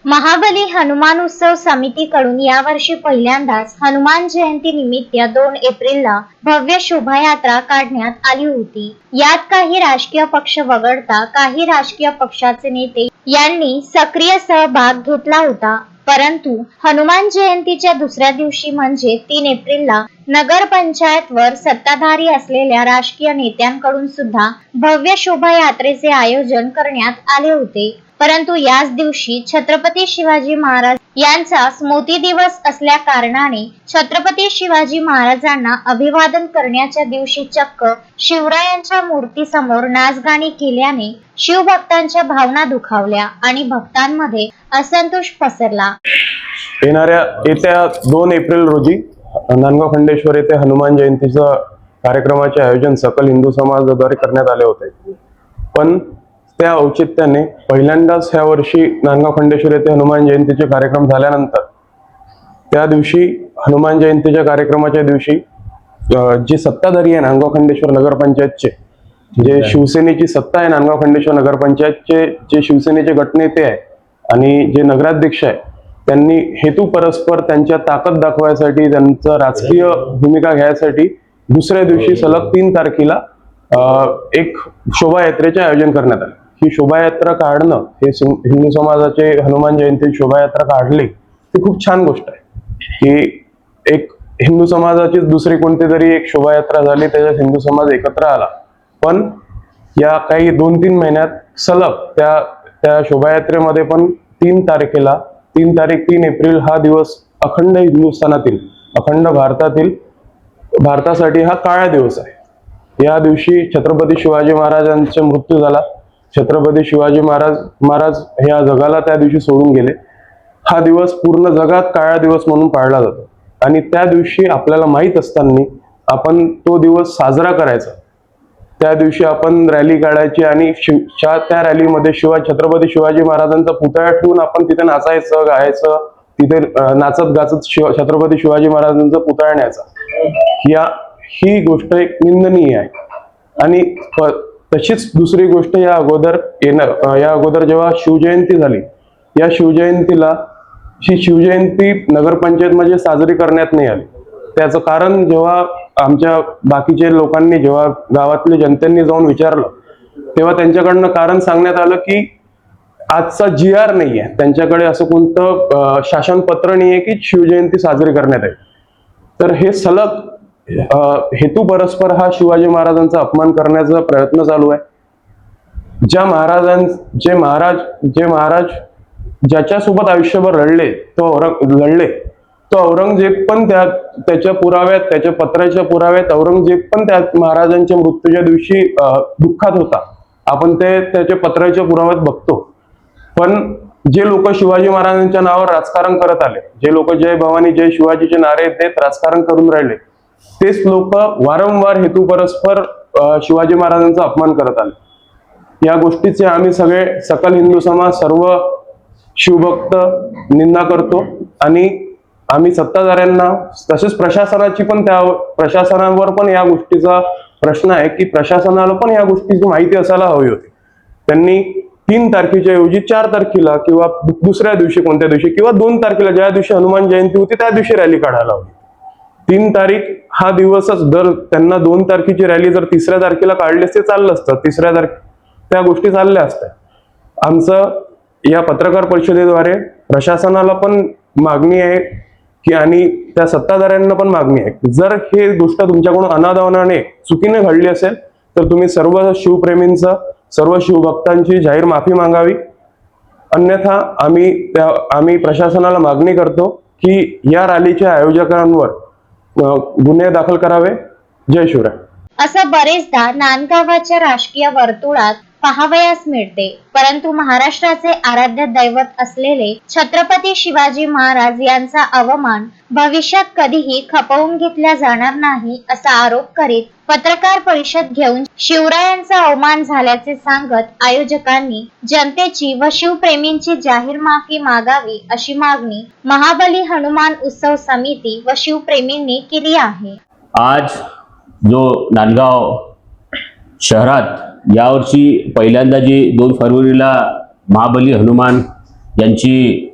महाबली हनुमान उत्सव समितीकडून यावर्षी पहिल्यांदाच हनुमान जयंती निमित्त 2 एप्रिलला भव्य शोभायात्रा काढण्यात आली होती। यात काही राजकीय पक्ष वगळता काही राजकीय पक्षाचे नेते यांनी सक्रिय सहभाग घेतला होता। परंतु हनुमान जयंतीच्या दुसऱ्या दिवशी म्हणजे 3 एप्रिलला नगर पंचायतवर सत्ताधारी असलेल्या राजकीय नेत्यांकडून सुद्धा भव्य शोभायात्रेचे आयोजन करण्यात आले होते। परंतु याच दिवशी छत्रपती शिवाजी महाराज यांचा स्मृती दिवस असल्या कारणाने छत्रपती शिवाजी महाराजांना अभिवादन करण्याच्या दिवशी चक्क शिवरायांच्या मूर्तीसमोर नाचगाणी केल्याने शिवभक्तांच्या भावना दुखावल्या आणि भक्तांमध्ये असंतोष पसरला। येत्या 2 एप्रिल रोजी नांदगाव खंडेश्वर येथे हनुमान जयंतीचा कार्यक्रमाचे आयोजन सकल हिंदू समाजाद्वारे करण्यात आले होते। पण त्या औचित्याने पहिल्यांदाच ह्या वर्षी नांदगाव खंडेश्वर येथे हनुमान जयंतीचे कार्यक्रम झाल्यानंतर त्या दिवशी हनुमान जयंतीच्या कार्यक्रमाच्या दिवशी जी सत्ताधारी आहे नांदगाव खंडेश्वर नगरपंचायतचे, जे शिवसेनेची सत्ता आहे नांदगाव खंडेश्वर नगरपंचायतचे जे शिवसेनेचे गटनेते आहे आणि जे नगराध्यक्ष आहे, त्यांनी हेतू परस्पर त्यांच्या ताकद दाखवायसाठी, त्यांचं राजकीय भूमिका घ्यायसाठी दुसऱ्या दिवशी सलग 3 तारखेला एक शोभायात्रेचे आयोजन करण्यात आले। ही शोभायात्रा काढणं, हे हिंदू समाजाचे हनुमान जयंती शोभायात्रा काढली, ती खूप छान गोष्ट आहे की एक हिंदू समाजाची दुसरी कोणती तरी एक शोभायात्रा झाली, त्याच्यात हिंदू समाज एकत्र आला। पण या काही 2-3 महिन्यात सलग त्या शोभायात्रेमध्ये पण 3 तारखेला 3 एप्रिल हा दिवस अखंड हिंदुस्थानातील, अखंड भारतासाठी हा काळा दिवस आहे। या दिवशी छत्रपती शिवाजी महाराजांचा मृत्यू झाला। छत्रपती शिवाजी महाराज या जगाला त्या दिवशी सोडून गेले। हा दिवस पूर्ण जगात काळा दिवस म्हणून पाळला जातो आणि त्या दिवशी आपल्याला माहित असताना आपण तो दिवस साजरा करायचा। त्या दिवशी आपण रॅली काढायची आणि त्या रॅलीमध्ये छत्रपती शिवाजी महाराजांचा पुतळा ठेवून आपण तिथे नाचायचं, गायचं, तिथे नाचत गाचत छत्रपती शिवाजी महाराजांचा पुतळा न्यायचा। ही गोष्ट एक निंदनीय आहे। आणि तशीच दुसरी गोष्ट या अगोदर जेव्हा शिवजयंती झाली, या शिवजयंतीला शिवजयंती नगरपंचायत मध्ये साजरी करण्यात नाही आली। त्याचं कारण जेव्हा आमच्या बाकीच्या लोकांनी, जेव्हा गावातल्या जनतेने जाऊन विचारलं, तेव्हा त्यांच्याकडनं कारण सांगण्यात आलं की आजचा GR नाहीये, त्यांच्याकडे असं कोणतं शासनपत्र नाहीये की शिवजयंती साजरी करण्यात आहे। तर हे सलग हेतू परस्पर हा शिवाजी महाराजांचा अपमान करण्याचा प्रयत्न चालू आहे। जे महाराज ज्याच्यासोबत आयुष्यभर लढले तो औरंगजेब पण त्याच्या पुराव्यात, त्याच्या पत्राच्या पुराव्यात औरंगजेब पण त्या महाराजांच्या मृत्यूच्या दिवशी दुःखात होता। आपण त्याच्या पत्राच्या पुराव्यात बघतो। पण जे लोक शिवाजी महाराजांच्या नावावर राजकारण करत आले, जे लोक जय भवानी जय शिवाजीचे नारे देत राजकारण करून राहिले, तेच लोक वारंवार हेतू परस्पर शिवाजी महाराजांचा अपमान करत आले। या गोष्टीचे आम्ही सगळे सकल हिंदू समाज, सर्व शिवभक्त निंदा करतो आणि आम्ही सत्ताधाऱ्यांना, तसेच प्रशासनावर पण या गोष्टीचा प्रश्न आहे की प्रशासनाला पण या गोष्टीची माहिती असायला हवी होती। त्यांनी 3 तारखेच्या ऐवजी 4 तारखेला किंवा दुसऱ्या दिवशी, कोणत्या दिवशी, किंवा 2 तारखेला ज्या दिवशी हनुमान जयंती होती त्या दिवशी रॅली काढायला हवी। 3 तारीख हा दिवसच, जर त्यांना 2 तारखेची रॅली जर 3ऱ्या तारखेला काढली असते चाललं असतं, 3ऱ्या तारखेला त्या गोष्टी चालल्या असत्या। आमचं या पत्रकार परिषदेद्वारे प्रशासनाला पण मागणी आहे की, आणि त्या सत्ताधाऱ्यांना पण मागणी आहे, जर हे गोष्ट तुमच्याकडून अनादानाने चुकीने घडली असेल तर तुम्ही सर्व शिवप्रेमींचं, सर्व शिवभक्तांची जाहीर माफी मागावी। अन्यथा आम्ही प्रशासनाला मागणी करतो की या रॅलीच्या आयोजकांवर गुन्हे दाखल करावे। जय शिवराय। असं बरेचदा नांदगावच्या राजकीय वर्तुळात पाहावयास मिळते। परंतु महाराष्ट्राचे आराध्य दैवत असलेले छत्रपती शिवाजी महाराज यांचा अवमान भविष्यात कधीही खपवून घेतला जाणार नाही असा आरोप करीत पत्रकार परिषद घेऊन शिवरायांचा अवमान झाल्याचे सांगत आयोजकांनी जनतेची व शिवप्रेमींची जाहीर माफी मागावी अशी मागणी महाबली हनुमान उत्सव समिती व शिवप्रेमींनी केली आहे। आज जो नांदगाव शहरात यावर्षी पहिल्यांदा जी 2 फरवरीला महाबली हनुमान यांची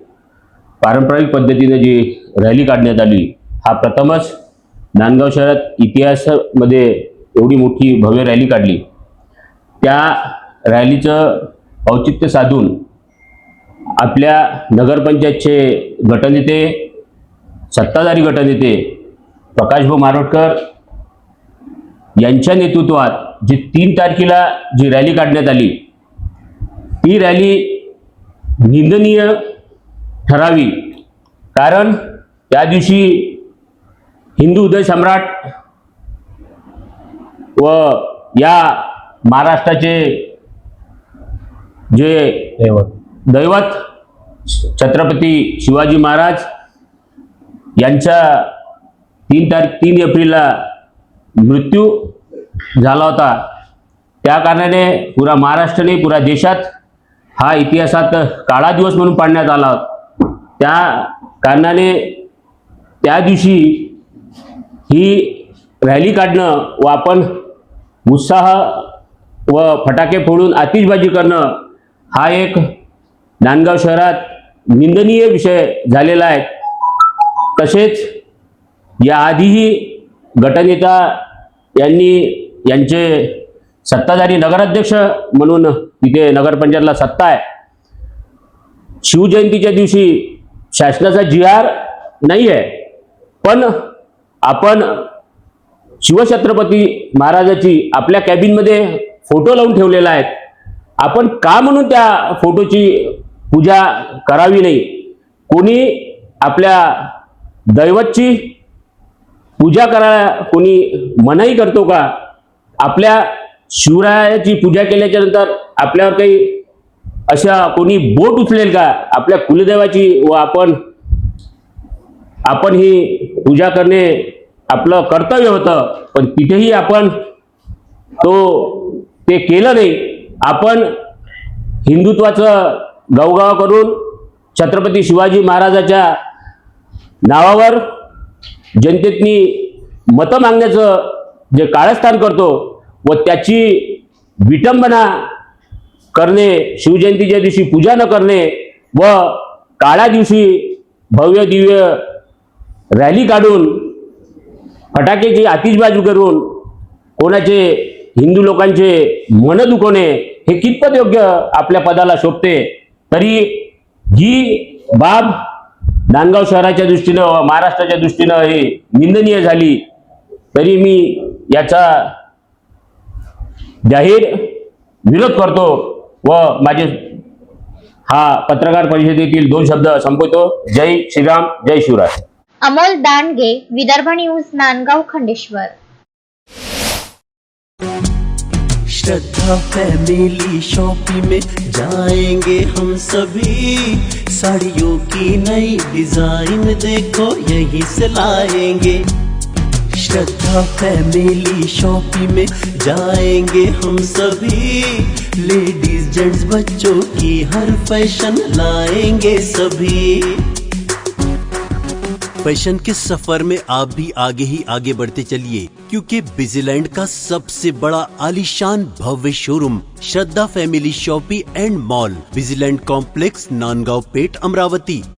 पारंपरिक पद्धतीने जी रॅली काढण्यात आली, हा प्रथमच नांदगाव शहरात इतिहासामध्ये एवढी मोठी भव्य रॅली काढली. त्या रॅलीचं औचित्य साधून आपल्या नगरपंचायतचे गटनेते, सत्ताधारी गटनेते प्रकाशभाऊ मारोटकर यांच्या नेतृत्वात जी 3 तारखेला जी रॅली काढण्यात आली, ती रॅली निंदनीय ठरावी. कारण त्या दिवशी हिंदू हृदय सम्राट व या महाराष्ट्राचे जे दैवत छत्रपती शिवाजी महाराज यांचा 3 एप्रिलला मृत्यू झाला होता. त्या कारणाने पुरा महाराष्ट्राने, पुरा देशात हा इतिहासात काळा दिवस म्हणून पाडण्यात आला होता. त्या कारणाने त्या दिवशी ही रॅली काढणं व आपण उत्साह व फटाके फोडून आतिषबाजी करणं हा एक नांदगाव शहरात निंदनीय विषय झालेला आहे. तसेच याआधीही गटनेता यांनी यांचे सत्ताधारी नगराध्यक्ष म्हणून तिथे नगरपंचायतला सत्ता आहे, शिवजयंतीच्या दिवशी शासनाचा GR नाही आहे, पण आपण शिवछत्रपती महाराजाची आपल्या कॅबिनमध्ये फोटो लावून ठेवलेला आहे. आपण का म्हणून त्या फोटोची पूजा करावी नाही? कोणी आपल्या दैवतची पूजा करायला कोणी मनाई करतो का? आपल्या शिवरायाची पूजा केल्याच्या नंतर आपल्यावर काही अशा कोणी बोट उचलेल का? आपल्या कुलदेवाची व आपण ही पूजा करणे आपलं कर्तव्य होतं, पण तिथेही आपण ते केलं नाही. आपण हिंदुत्वाचं गवगाव करून छत्रपती शिवाजी महाराजाच्या नावावर जनतेतनी मतं मागण्याचं जे कारस्थान करतो व त्याची विटंबना करणे, शिवजयंतीच्या दिवशी पूजा न करणे व काळ्या दिवशी भव्य दिव्य रॅली काढून फटाक्याची आतिषबाजी करून कोणाचे हिंदू लोकांचे मन दुखवणे हे कितपत योग्य आपल्या पदाला शोभते? तरी ही बाब नांदगाव शहराच्या दृष्टीनं व महाराष्ट्राच्या दृष्टीनं हे निंदनीय झाली. तरी मी याचा जाहीर विरोध करतो व माझे हा पत्रकार परिषदेतील 2 शब्द संपवतो. जय श्रीराम, जय शिवराय. अमोल दांडगे, विदर्भ न्यूज, नांदगाव, खंडेश्वर. श्रद्धा फैमिली शॉपिंग में जाएंगे हम सभी, साड़ियों की नई डिजाइन देखो यहीं से लाएंगे. श्रद्धा फैमिली शॉपिंग में जाएंगे हम सभी, लेडीज जेंट्स बच्चों की हर फैशन लाएंगे सभी. फैशन के सफर में आप भी आगे ही आगे बढ़ते चलिए, क्योंकि बिजीलैंड का सबसे बड़ा आलीशान भव्य showroom Shraddha family shopping and mall, Busyland complex, Nandgaon Peth, Amravati.